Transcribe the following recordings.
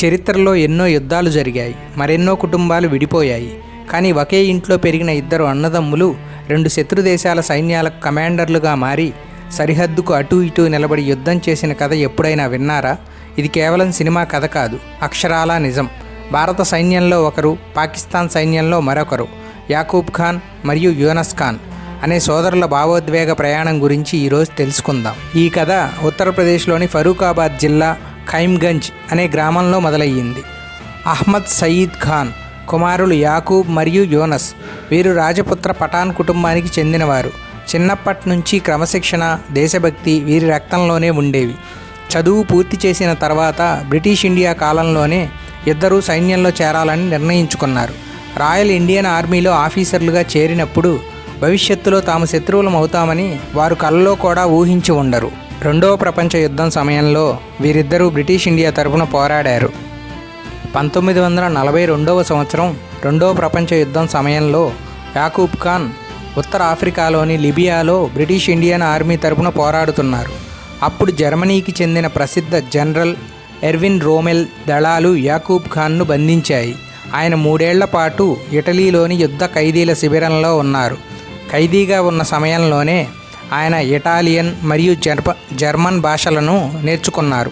చరిత్రలో ఎన్నో యుద్ధాలు జరిగాయి, మరెన్నో కుటుంబాలు విడిపోయాయి. కానీ ఒకే ఇంట్లో పెరిగిన ఇద్దరు అన్నదమ్ములు రెండు శత్రు దేశాల సైన్యాలకు కమాండర్లుగా మారి సరిహద్దుకు అటూ ఇటూ నిలబడి యుద్ధం చేసిన కథ ఎప్పుడైనా విన్నారా? ఇది కేవలం సినిమా కథ కాదు, అక్షరాలా నిజం. భారత సైన్యంలో ఒకరు, పాకిస్తాన్ సైన్యంలో మరొకరు, యాకూబ్ ఖాన్ మరియు యూనస్ ఖాన్ అనే సోదరుల భావోద్వేగ ప్రయాణం గురించి ఈరోజు తెలుసుకుందాం. ఈ కథ ఉత్తరప్రదేశ్లోని ఫరూఖాబాద్ జిల్లా ఖైమ్గంజ్ అనే గ్రామంలో మొదలయ్యింది. అహ్మద్ సయీద్ ఖాన్ కుమారులు యాకూబ్ మరియు యూనస్, వీరు రాజపుత్ర పఠాన్ కుటుంబానికి చెందినవారు. చిన్నప్పటి నుంచి క్రమశిక్షణ, దేశభక్తి వీరి రక్తంలోనే ఉండేవి. చదువు పూర్తి చేసిన తర్వాత బ్రిటిష్ ఇండియా కాలంలోనే ఇద్దరూ సైన్యంలో చేరాలని నిర్ణయించుకున్నారు. రాయల్ ఇండియన్ ఆర్మీలో ఆఫీసర్లుగా చేరినప్పుడు భవిష్యత్తులో తాము శత్రువులం అవుతామని వారు కలలో కూడా ఊహించి ఉండరు. రెండవ ప్రపంచ యుద్ధం సమయంలో వీరిద్దరూ బ్రిటిష్ ఇండియా తరపున పోరాడారు. 1942 సంవత్సరం రెండవ ప్రపంచ యుద్ధం సమయంలో యాకూబ్ ఖాన్ ఉత్తర ఆఫ్రికాలోని లిబియాలో బ్రిటిష్ ఇండియన్ ఆర్మీ తరపున పోరాడుతున్నారు. అప్పుడు జర్మనీకి చెందిన ప్రసిద్ధ జనరల్ ఎర్విన్ రోమెల్ దళాలు యాకూబ్ ఖాన్ను బంధించాయి. ఆయన 3 ఏళ్ల పాటు ఇటలీలోని యుద్ధ ఖైదీల శిబిరంలో ఉన్నారు. ఖైదీగా ఉన్న సమయంలోనే ఆయన ఇటాలియన్ మరియు జర్మన్ భాషలను నేర్చుకున్నారు.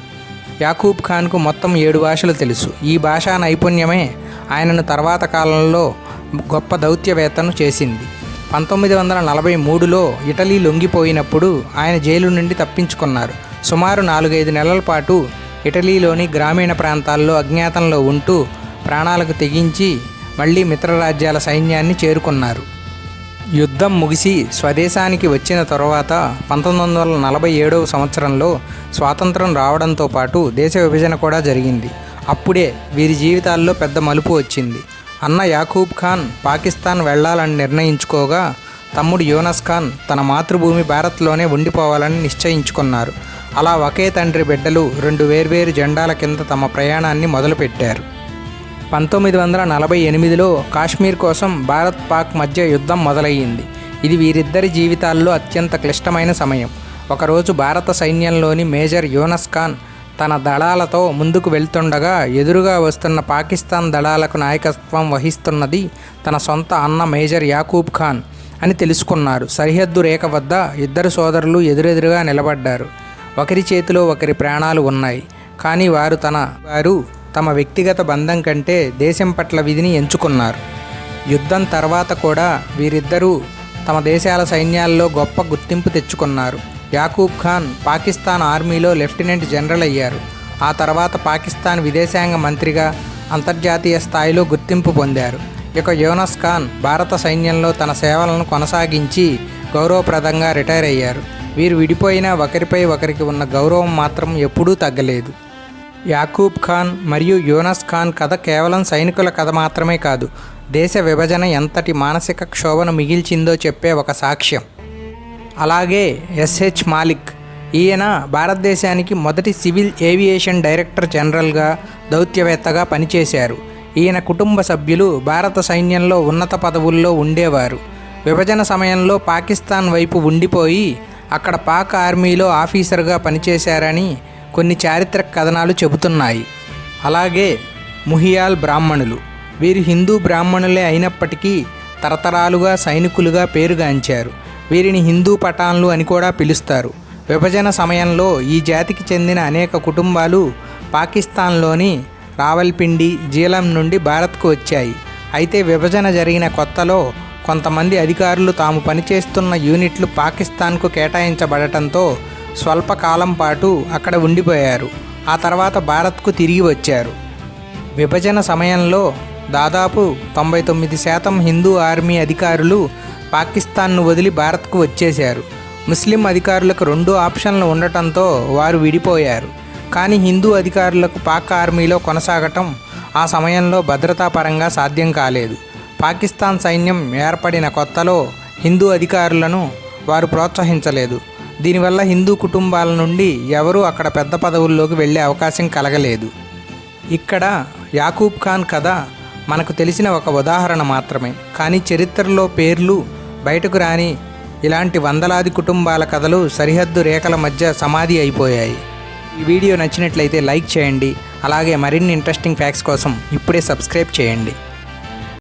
యాకూబ్ ఖాన్కు మొత్తం 7 భాషలు తెలుసు. ఈ భాషా నైపుణ్యమే ఆయనను తర్వాత కాలంలో గొప్ప దౌత్యవేత్తను చేసింది. 1943లో ఇటలీ లొంగిపోయినప్పుడు ఆయన జైలు నుండి తప్పించుకున్నారు. సుమారు 4-5 నెలల పాటు ఇటలీలోని గ్రామీణ ప్రాంతాల్లో అజ్ఞాతంలో ఉంటూ ప్రాణాలకు తెగించి మళ్ళీ మిత్రరాజ్యాల సైన్యాన్ని చేరుకున్నారు. యుద్ధం ముగిసి స్వదేశానికి వచ్చిన తర్వాత 1947 సంవత్సరంలో స్వాతంత్రం రావడంతో పాటు దేశ విభజన కూడా జరిగింది. అప్పుడే వీరి జీవితాల్లో పెద్ద మలుపు వచ్చింది. అన్న యాకూబ్ ఖాన్ పాకిస్తాన్ వెళ్లాలని నిర్ణయించుకోగా, తమ్ముడు యూనస్ ఖాన్ తన మాతృభూమి భారత్లోనే ఉండిపోవాలని నిశ్చయించుకున్నారు. అలా ఒకే తండ్రి బిడ్డలు 2 వేర్వేరు జెండాల కింద తమ ప్రయాణాన్ని మొదలుపెట్టారు. 1948లో కాశ్మీర్ కోసం భారత్ పాక్ మధ్య యుద్ధం మొదలయ్యింది. ఇది వీరిద్దరి జీవితాల్లో అత్యంత క్లిష్టమైన సమయం. ఒకరోజు భారత సైన్యంలోని మేజర్ యూనస్ ఖాన్ తన దళాలతో ముందుకు వెళ్తుండగా ఎదురుగా వస్తున్న పాకిస్తాన్ దళాలకు నాయకత్వం వహిస్తున్నది తన సొంత అన్న మేజర్ యాకూబ్ ఖాన్ అని తెలుసుకున్నారు. సరిహద్దు రేఖ వద్ద ఇద్దరు సోదరులు ఎదురెదురుగా నిలబడ్డారు. ఒకరి చేతిలో ఒకరి ప్రాణాలు ఉన్నాయి. కానీ వారు తమ వ్యక్తిగత బంధం కంటే దేశం పట్ల విధిని ఎంచుకున్నారు. యుద్ధం తర్వాత కూడా వీరిద్దరూ తమ దేశాల సైన్యాల్లో గొప్ప గుర్తింపు తెచ్చుకున్నారు. యాకూబ్ ఖాన్ పాకిస్తాన్ ఆర్మీలో లెఫ్టినెంట్ జనరల్ అయ్యారు. ఆ తర్వాత పాకిస్తాన్ విదేశాంగ మంత్రిగా అంతర్జాతీయ స్థాయిలో గుర్తింపు పొందారు. ఇక యూనస్ ఖాన్ భారత సైన్యంలో తన సేవలను కొనసాగించి గౌరవప్రదంగా రిటైర్ అయ్యారు. వీరు విడిపోయినా ఒకరిపై ఒకరికి ఉన్న గౌరవం మాత్రం ఎప్పుడూ తగ్గలేదు. యాకూబ్ ఖాన్ మరియు యూనస్ ఖాన్ కథ కేవలం సైనికుల కథ మాత్రమే కాదు, దేశ విభజన ఎంతటి మానసిక క్షోభను మిగిల్చిందో చెప్పే ఒక సాక్ష్యం. అలాగే ఎస్హెచ్ మాలిక్, ఈయన భారతదేశానికి మొదటి సివిల్ ఏవియేషన్ డైరెక్టర్ జనరల్గా దౌత్యవేత్తగా పనిచేశారు. ఈయన కుటుంబ సభ్యులు భారత సైన్యంలో ఉన్నత పదవుల్లో ఉండేవారు. విభజన సమయంలో పాకిస్తాన్ వైపు ఉండిపోయి అక్కడ పాక్ ఆర్మీలో ఆఫీసర్గా పనిచేశారని కొన్ని చారిత్రక కథనాలు చెబుతున్నాయి. అలాగే ముహియాల్ బ్రాహ్మణులు, వీరు హిందూ బ్రాహ్మణులే అయినప్పటికీ తరతరాలుగా సైనికులుగా పేరుగాంచారు. వీరిని హిందూ పఠాన్లు అని కూడా పిలుస్తారు. విభజన సమయంలో ఈ జాతికి చెందిన అనేక కుటుంబాలు పాకిస్తాన్లోని రావల్పిండి, జీలం నుండి భారత్కు వచ్చాయి. అయితే విభజన జరిగిన కొత్తలో కొంతమంది అధికారులు తాము పనిచేస్తున్న యూనిట్లు పాకిస్తాన్కు కేటాయించబడటంతో స్వల్పకాలం పాటు అక్కడ ఉండిపోయారు. ఆ తర్వాత భారత్కు తిరిగి వచ్చారు. విభజన సమయంలో దాదాపు 99% హిందూ ఆర్మీ అధికారులు పాకిస్తాన్ను వదిలి భారత్కు వచ్చేశారు. ముస్లిం అధికారులకు 2 ఆప్షన్లు ఉండటంతో వారు విడిపోయారు. కానీ హిందూ అధికారులకు పాక్ ఆర్మీలో కొనసాగటం ఆ సమయంలో భద్రతాపరంగా సాధ్యం కాలేదు. పాకిస్తాన్ సైన్యం ఏర్పడిన కొత్తలో హిందూ అధికారులను వారు ప్రోత్సహించలేదు. దీనివల్ల హిందూ కుటుంబాల నుండి ఎవరూ అక్కడ పెద్ద పదవుల్లోకి వెళ్ళే అవకాశం కలగలేదు. ఇక్కడ యాకూబ్ ఖాన్ కథ మనకు తెలిసిన ఒక ఉదాహరణ మాత్రమే. కానీ చరిత్రలో పేర్లు బయటకు రాని ఇలాంటి వందలాది కుటుంబాల కథలు సరిహద్దు రేఖల మధ్య సమాధి అయిపోయాయి. ఈ వీడియో నచ్చినట్లయితే లైక్ చేయండి. అలాగే మరిన్ని ఇంట్రెస్టింగ్ ఫ్యాక్ట్స్ కోసం ఇప్పుడే సబ్స్క్రైబ్ చేయండి.